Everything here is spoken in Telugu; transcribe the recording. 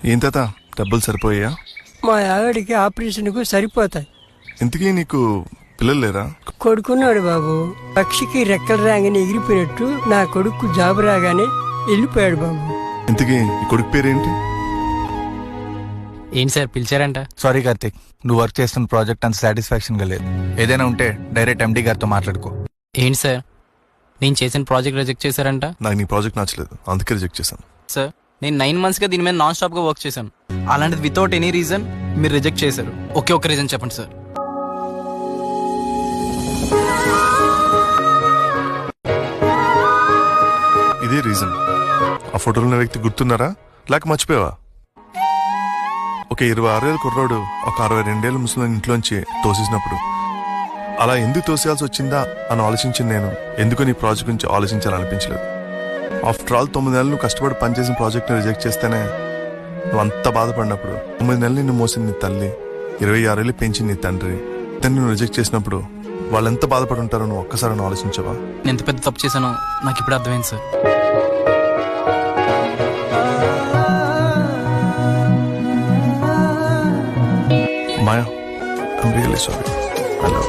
ఏం తాత డబ్బులు సరిపోయా? మా ఆవిడికి ఆపరేషన్కు సరిపోతాయి. ఇంతకీ నీకు పిల్లలు లేరా? కొడుకున్నాడు బాబు. పక్షికి రెక్కలు రాగానే ఎగిరిపోయినట్టు నా కొడుకు జాబు రాగానే వెళ్ళిపోయాడు బాబు. ఇంతకీ ఈ కొడుకు పేరేంటి? ఏంటి సార్ పిలిచారంట? సారీ కార్తిక్, నువ్వు వర్క్ చేస్తున్న ప్రాజెక్ట్ అంత సాటిస్ఫాక్షన్ గా లేదు. ఏదైనా ఉంటే డైరెక్ట్ ఎండి గారితో మాట్లాడుకో. ఏంటి సార్ నేను చేసిన ప్రాజెక్ట్ రిజెక్ట్ చేశారంట? నాకు నీ ప్రాజెక్ట్ నచ్చలేదు, అందుకే రిజెక్ట్ చేశాను. సార్ నేను 9 months గా దీని మీద నాన్ స్టాప్ గా వర్క్ చేశాను. అలాంటిది వితౌట్ ఎనీ రీజన్ మీరు రిజెక్ట్ చేశారు. ఒకే ఒక్క రీజన్ చెప్పండి సార్. ఇదే రీజన్. ఆ ఫోటోలో ఉన్న వ్యక్తి గుర్తున్నారా లేక మర్చిపోయావా? ఒక 26 ఏళ్ళ కుర్రాడు ఒక 62 ఏళ్ళ ముసలి ఇంట్లోంచి తోసేసినప్పుడు అలా ఎందుకు తోసేయాల్సి వచ్చిందా అని ఆలోచించింది నేను. ఎందుకు నీ ప్రాజెక్ట్ గురించి ఆలోచించాలనిపించలేదు. ఆఫ్టర్ ఆల్ 9 నెలలు నువ్వు కష్టపడి పనిచేసిన ప్రాజెక్ట్ని రిజెక్ట్ చేస్తేనే నువ్వు అంత బాధపడినప్పుడు, 9 నెలలు నిన్ను మోసిన నీ తల్లి, 26 ఏళ్ళు పెంచిన నీ తండ్రి ఇద్దరిని నువ్వు రిజెక్ట్ చేసినప్పుడు వాళ్ళు ఎంత బాధపడి ఉంటారో నువ్వు ఒక్కసారి ఆలోచించవా? నేను ఎంత పెద్ద తప్పు చేశానో నాకు ఇప్పుడు అర్థమైంది sir. Maya, I'm really sorry. I love you.